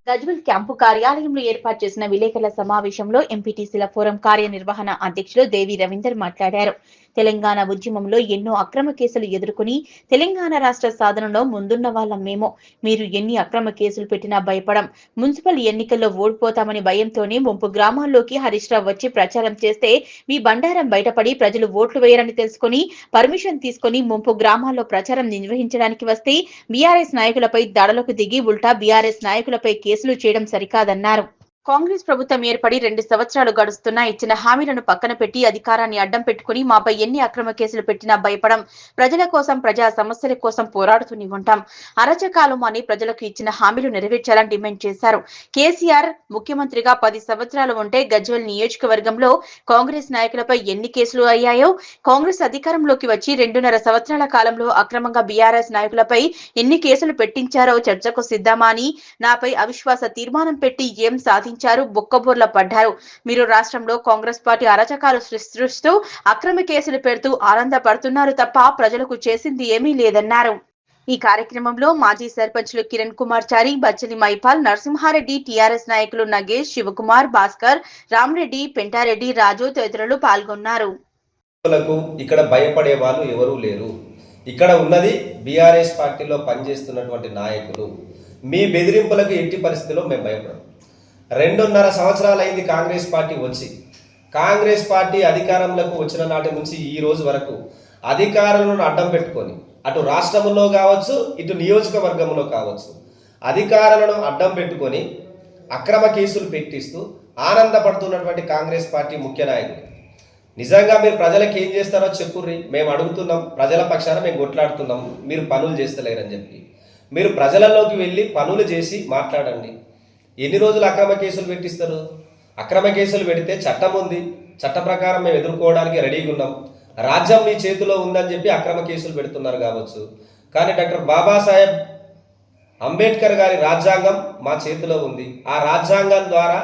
Gajwel camp కార్యాలయంలో ఏర్పాటు చేసిన విలేకరుల సమావేశంలో ఎంపీటీసీల ఫోరం కార్యనిర్వహణ అధ్యక్షులు దేవి రవీందర్ మాట్లాడారు. తెలంగాణ ఉద్యమంలో ఎన్నో అక్రమ కేసులు ఎదుర్కొని తెలంగాణ రాష్ట్ర సాధనలో ముందున్న వాళ్ళం మేము. మీరు ఎన్ని అక్రమ కేసులు పెట్టినా భయపడం. మున్సిపల్ ఎన్నికల్లో ఓడిపోతామని భయంతోనే ముంపు గ్రామాల్లోకి హరీష్ రావు వచ్చి ప్రచారం చేస్తే మీ బండారం బయటపడి ప్రజలు ఓట్లు వేయరని తెలుసుకుని పర్మిషన్ తీసుకుని ముంపు గ్రామాల్లో ప్రచారం నిర్వహించడానికి వస్తే బీఆర్ఎస్ నాయకులపై దాడులకు దిగి ఉల్టా బీఆర్ఎస్ నాయకులపై కేసులు చేయడం సరికాదన్నారు. కాంగ్రెస్ ప్రభుత్వం ఏర్పడి 2 సంవత్సరాలు గడుస్తున్నా ఇచ్చిన హామీలను పక్కన పెట్టి అధికారాన్ని అడ్డం పెట్టుకుని మాపై ఎన్ని అక్రమ కేసులు పెట్టినా భయపడం. ప్రజల కోసం ప్రజా సమస్యల కోసం పోరాడుతూనే ఉంటాం. అరచకాలం అని ప్రజలకు ఇచ్చిన హామీలు నెరవేర్చాలని డిమాండ్ చేశారు. కేసీఆర్ ముఖ్యమంత్రిగా 10 సంవత్సరాలు ఉంటే గజ్వెల్ నియోజకవర్గంలో కాంగ్రెస్ నాయకులపై ఎన్ని కేసులు అయ్యాయో, కాంగ్రెస్ అధికారంలోకి వచ్చి 2.5 సంవత్సరాల కాలంలో అక్రమంగా బీఆర్ఎస్ నాయకులపై ఎన్ని కేసులు పెట్టించారో చర్చకు సిద్ధమా అని, నాపై అవిశ్వాస తీర్మానం పెట్టి ఏం సాధించారు, బొక్కబోర్ల పడ్డారు. మీరు రాష్ట్రంలో కాంగ్రెస్ పార్టీ అరాచకాలు సృష్టిస్తూ అక్రమ కేసులు పెడుతూ ఆనందపడుతున్నారు తప్ప ప్రజలకు చేసింది ఏమీ లేదన్నారు. ఈ కార్యక్రమంలో మాజీ సర్పంచ్లు కిరణ్ కుమార్ చారి, బచ్చలి మైపాల్, నరసింహారెడ్డి, టీఆర్ఎస్ నాయకులు నగేష్, శివకుమార్, భాస్కర్, రామరెడ్డి, పెంటారెడ్డి, రాజు తదితరులు పాల్గొన్నారు. ఇక్కడ భయపడే వాళ్ళు ఎవరూ లేరు. ఇక్కడ ఉన్నది బీఆర్ఎస్ పార్టీలో పనిచేస్తున్నటువంటి నాయకులు. మీ బెదిరింపులకు ఎట్టి పరిస్థితుల్లో మేము భయపడం. 2.5 సంవత్సరాలు అయింది కాంగ్రెస్ పార్టీ వచ్చి. కాంగ్రెస్ పార్టీ అధికారంలోకి వచ్చిన నాటి నుంచి ఈ రోజు వరకు అధికారులను అడ్డం పెట్టుకొని అటు రాష్ట్రంలో కావచ్చు, ఇటు నియోజకవర్గంలో కావచ్చు, అధికారులను అడ్డం పెట్టుకొని అక్రమ కేసులు పెట్టిస్తూ ఆనందపడుతున్నటువంటి కాంగ్రెస్ పార్టీ ముఖ్య నాయకులు. నిజంగా మీరు ప్రజలకు ఏం చేస్తారో చెప్పుర్రి. మేము అడుగుతున్నాం, ప్రజల పక్షాన మేము కొట్లాడుతున్నాం, మీరు పనులు చేస్తలేరని చెప్పి. మీరు ప్రజలలోకి వెళ్ళి పనులు చేసి మాట్లాడండి. ఎన్ని రోజులు అక్రమ కేసులు పెట్టిస్తారు? అక్రమ కేసులు పెడితే చట్టం ఉంది, చట్ట ప్రకారం మేము ఎదుర్కోవడానికి రెడీగా ఉన్నాం. రాజ్యం మీ చేతిలో ఉందని చెప్పి అక్రమ కేసులు పెడుతున్నారు కావచ్చు, కానీ డాక్టర్ బాబాసాహెబ్ అంబేద్కర్ గారి రాజ్యాంగం మా చేతిలో ఉంది. ఆ రాజ్యాంగం ద్వారా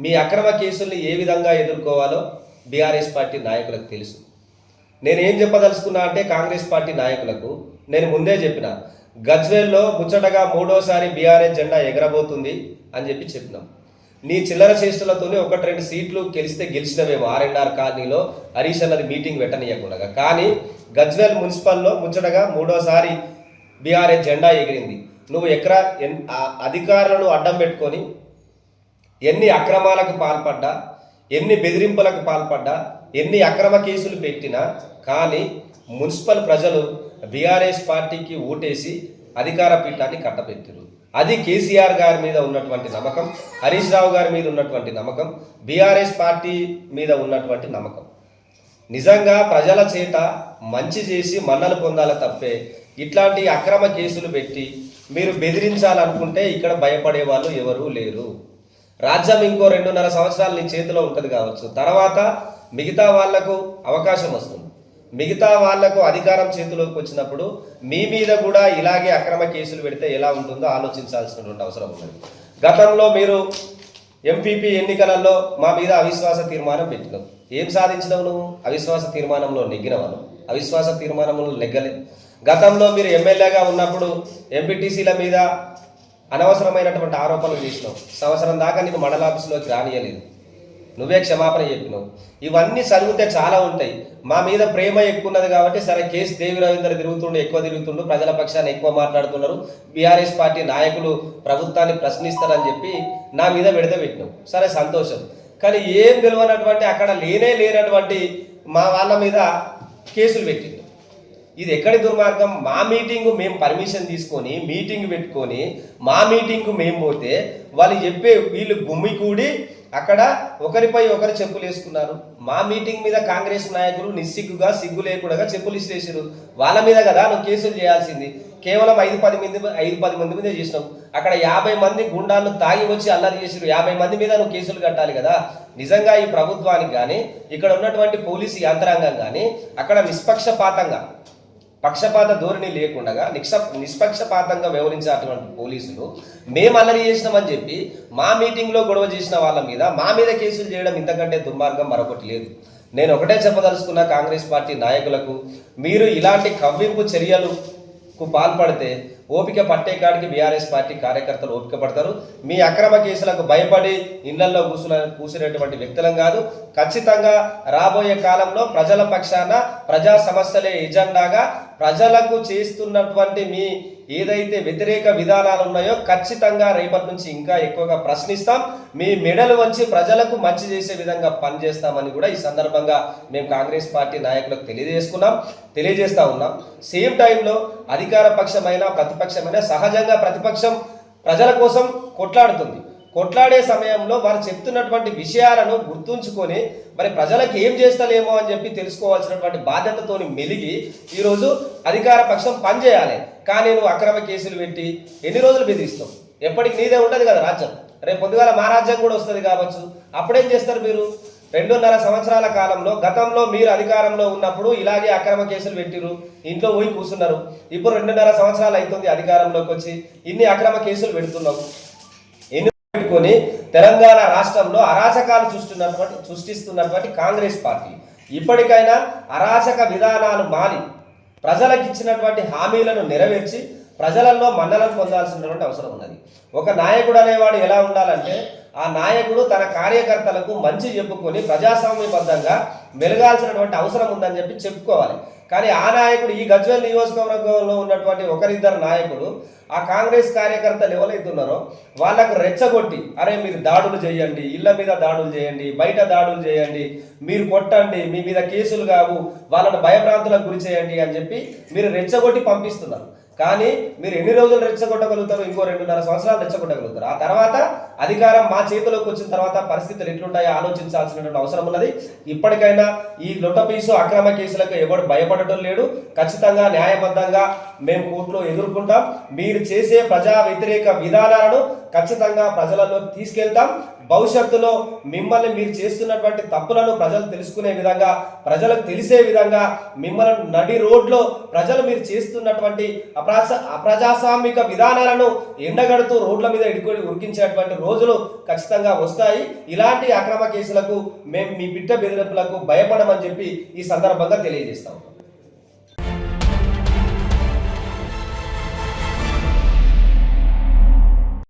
మీ అక్రమ కేసుల్ని ఏ విధంగా ఎదుర్కోవాలో బీఆర్ఎస్ పార్టీ నాయకులకు తెలుసు. నేనేం చెప్పదలుచుకున్నా అంటే కాంగ్రెస్ పార్టీ నాయకులకు నేను ముందే చెప్పిన, గజ్వేల్లో ముచ్చటగా 3వ బీఆర్ఎస్ జెండా ఎగరబోతుంది అని చెప్పినాం. నీ చిల్లర చేష్టలతోనే 1-2 సీట్లు గెలిచినవేమో R&R కాలనీలో హరీష్ అన్నది మీటింగ్ పెట్టనీయకుండా. కానీ గజ్వేల్ మున్సిపల్లో ముచ్చటగా 3వ బీఆర్ఎస్ జెండా ఎగిరింది. నువ్వు అధికారులను అడ్డం పెట్టుకొని ఎన్ని అక్రమాలకు పాల్పడ్డా, ఎన్ని బెదిరింపులకు పాల్పడ్డా, ఎన్ని అక్రమ కేసులు పెట్టినా కానీ మున్సిపల్ ప్రజలు బీఆర్ఎస్ పార్టీకి ఓటేసి అధికార పీఠాన్ని కట్టబెట్టారు. అది కేసీఆర్ గారి మీద ఉన్నటువంటి నమ్మకం, హరీష్ రావు గారి మీద ఉన్నటువంటి నమ్మకం, బీఆర్ఎస్ పార్టీ మీద ఉన్నటువంటి నమ్మకం. నిజంగా ప్రజల చేత మంచి చేసి మన్నలు పొందాల తప్పే ఇట్లాంటి అక్రమ కేసులు పెట్టి మీరు బెదిరించాలనుకుంటే ఇక్కడ భయపడే వాళ్ళు ఎవరూ లేరు. రాజ్యం ఇంకో 2.5 సంవత్సరాలు నీ చేతిలో ఉంటుంది కావచ్చు, తర్వాత మిగతా వాళ్లకు అవకాశం వస్తుంది. మిగతా వాళ్లకు అధికారం చేతిలోకి వచ్చినప్పుడు మీ మీద కూడా ఇలాగే అక్రమ కేసులు పెడితే ఎలా ఉంటుందో ఆలోచించాల్సినటువంటి అవసరం ఉంది. గతంలో మీరు ఎంపీపీ ఎన్నికలలో మా మీద అవిశ్వాస తీర్మానం పెట్టినావు. ఏం సాధించినావు నువ్వు? అవిశ్వాస తీర్మానంలో నెగ్గినవాను? అవిశ్వాస తీర్మానంలో నెగ్గలే. గతంలో మీరు ఎమ్మెల్యేగా ఉన్నప్పుడు ఎంపీటీసీల మీద అనవసరమైనటువంటి ఆరోపణలు చేసినావు. సంవత్సరం దాకా నీకు మండల ఆఫీసులోకి రానియలేదు, నువ్వే క్షమాపణ చెప్పినావు. ఇవన్నీ చదివితే చాలా ఉంటాయి. మా మీద ప్రేమ ఎక్కువ ఉన్నది కాబట్టి సరే కేసు దేవి రవీందర్ ఎక్కువ తిరుగుతుండు, ప్రజల పక్షాన్ని ఎక్కువ మాట్లాడుతున్నారు, బీఆర్ఎస్ పార్టీ నాయకులు ప్రభుత్వాన్ని ప్రశ్నిస్తారని చెప్పి నా మీద విడత పెట్టినావు. సరే సంతోషం. కానీ ఏం తెలియనటువంటి అక్కడ లేనటువంటి మా వాళ్ళ మీద కేసులు పెట్టిండు. ఇది ఎక్కడి దుర్మార్గం? మా మీటింగు మేము పర్మిషన్ తీసుకొని మీటింగ్ పెట్టుకొని మా మీటింగ్కు మేము పోతే వాళ్ళు వీళ్ళు గుమ్మి కూడి అక్కడ ఒకరిపై ఒకరు చెప్పులు వేసుకున్నారు. మా మీటింగ్ మీద కాంగ్రెస్ నాయకులు నిస్సిగ్గుగా సిగ్గు లేకుండా చెప్పులు ఇచ్చేసారు. వాళ్ళ మీద కదా నువ్వు కేసులు చేయాల్సింది. కేవలం 5-10 మంది మీద చేసినావు. అక్కడ 50 మంది గుండాలను తాగి వచ్చి అల్లరి చేసారు. 50 మంది మీద నువ్వు కేసులు కట్టాలి కదా. నిజంగా ఈ ప్రభుత్వానికి కానీ ఇక్కడ ఉన్నటువంటి పోలీసు యంత్రాంగం కానీ అక్కడ పక్షపాత ధోరణి లేకుండా నిష్పక్షపాతంగా వ్యవహరించేటువంటి పోలీసులు మేము అల్లరి చేసినామని చెప్పి మా మీటింగ్లో గొడవ చేసిన వాళ్ళ మీద మా మీద కేసులు చేయడం ఇంతకంటే దుర్మార్గం మరొకటి లేదు. నేను ఒకటే చెప్పదలుచుకున్న కాంగ్రెస్ పార్టీ నాయకులకు, మీరు ఇలాంటి కవ్వింపు చర్యలకు పాల్పడితే ఓపిక పట్టే కాడికి బీఆర్ఎస్ పార్టీ కార్యకర్తలు ఓపిక పడతారు. మీ అక్రమ కేసులకు భయపడి ఇళ్లలో కూసినటువంటి వ్యక్తులం కాదు. ఖచ్చితంగా రాబోయే కాలంలో ప్రజల పక్షాన ప్రజా సమస్యలే ఎజెండాగా ప్రజలకు చేస్తున్నటువంటి మీ ఏదైతే వ్యతిరేక విధానాలు ఉన్నాయో ఖచ్చితంగా రేపటి నుంచి ఇంకా ఎక్కువగా ప్రశ్నిస్తాం. మీ మెడలు వంచి ప్రజలకు మంచి చేసే విధంగా పనిచేస్తామని కూడా ఈ సందర్భంగా మేము కాంగ్రెస్ పార్టీ నాయకులకు తెలియజేస్తా ఉన్నాం. సేమ్ టైంలో అధికార పక్షమైన ప్రతిపక్షమైన సహజంగా ప్రతిపక్షం ప్రజల కోసం కొట్లాడే సమయంలో వారు చెప్తున్నటువంటి విషయాలను గుర్తుంచుకొని మరి ప్రజలకు ఏం చేస్తలేమో అని చెప్పి తెలుసుకోవాల్సినటువంటి బాధ్యతతోని మెలిగి ఈరోజు అధికార పక్షం పనిచేయాలి. కానీ నువ్వు అక్రమ కేసులు పెట్టి ఎన్ని రోజులు బెదిరిస్తావు? ఎప్పటికి నీదే ఉంటుంది కదా రాజ్యం. రేపు పొద్దుగాల మా రాజ్యం కూడా వస్తుంది కావచ్చు. అప్పుడేం చేస్తారు మీరు? 2.5 సంవత్సరాల కాలంలో గతంలో మీరు అధికారంలో ఉన్నప్పుడు ఇలాగే అక్రమ కేసులు పెట్టిరు, ఇంట్లో పోయి కూర్చున్నారు. ఇప్పుడు 2.5 సంవత్సరాలు అవుతుంది అధికారంలోకి వచ్చి ఇన్ని అక్రమ కేసులు పెడుతున్నావు. పెట్టుకొని తెలంగాణ రాష్ట్రంలో అరాచకాలు సృష్టిస్తున్నటువంటి కాంగ్రెస్ పార్టీ ఇప్పటికైనా అరాచక విధానాలు మాని ప్రజలకు ఇచ్చినటువంటి హామీలను నెరవేర్చి ప్రజలలో మన్నలను పొందాల్సినటువంటి అవసరం ఉన్నది. ఒక నాయకుడు అనేవాడు ఎలా ఉండాలంటే ఆ నాయకుడు తన కార్యకర్తలకు మంచి చెప్పుకొని ప్రజాస్వామ్యబద్ధంగా మెలగాల్సినటువంటి అవసరం ఉందని చెప్పి చెప్పుకోవాలి. కానీ ఆ నాయకుడు ఈ గజ్వేల్ నియోజకవర్గంలో ఉన్నటువంటి ఒకరిద్దరు నాయకులు ఆ కాంగ్రెస్ కార్యకర్తలు ఎవరైతున్నారో వాళ్ళకు రెచ్చగొట్టి అరే మీరు దాడులు చేయండి, ఇళ్ల మీద దాడులు చేయండి, బయట దాడులు చేయండి, మీరు కొట్టండి, మీ మీద కేసులు కావు, వాళ్ళను భయభ్రాంతులకు గురి చేయండి అని చెప్పి మీరు రెచ్చగొట్టి పంపిస్తున్నారు. కానీ మీరు ఎన్ని రోజులు రెచ్చగొట్టగలుగుతారు? ఇంకో 2.5 సంవత్సరాలు రెచ్చగొట్టగలుగుతారు. ఆ తర్వాత అధికారం మా చేతిలోకి వచ్చిన తర్వాత పరిస్థితులు ఎట్లుంటాయో ఆలోచించాల్సినటువంటి అవసరం ఉన్నది. ఇప్పటికైనా ఈ లొట్టపీసు అక్రమ కేసులకు ఎవడు భయపడటం లేడు. ఖచ్చితంగా న్యాయబద్ధంగా మేము కోర్టులో ఎదుర్కొంటాం. మీరు చేసే ప్రజా వ్యతిరేక విధానాలను ఖచ్చితంగా ప్రజలలో తీసుకెళ్తాం. భవిష్యత్తులో మిమ్మల్ని మీరు చేస్తున్నటువంటి తప్పులను ప్రజలు తెలుసుకునే విధంగా, ప్రజలకు తెలిసే విధంగా మిమ్మల్ని నడి రోడ్లో ప్రజలు మీరు చేస్తున్నటువంటి అప్రజాస్వామిక విధానాలను ఎండగడుతూ రోడ్ల మీద ఉరికించేటువంటి రోజులు ఖచ్చితంగా వస్తాయి. ఇలాంటి అక్రమ కేసులకు మేము మీ బిడ్డ బెదిరింపులకు భయపడమని చెప్పి ఈ సందర్భంగా తెలియజేస్తాం.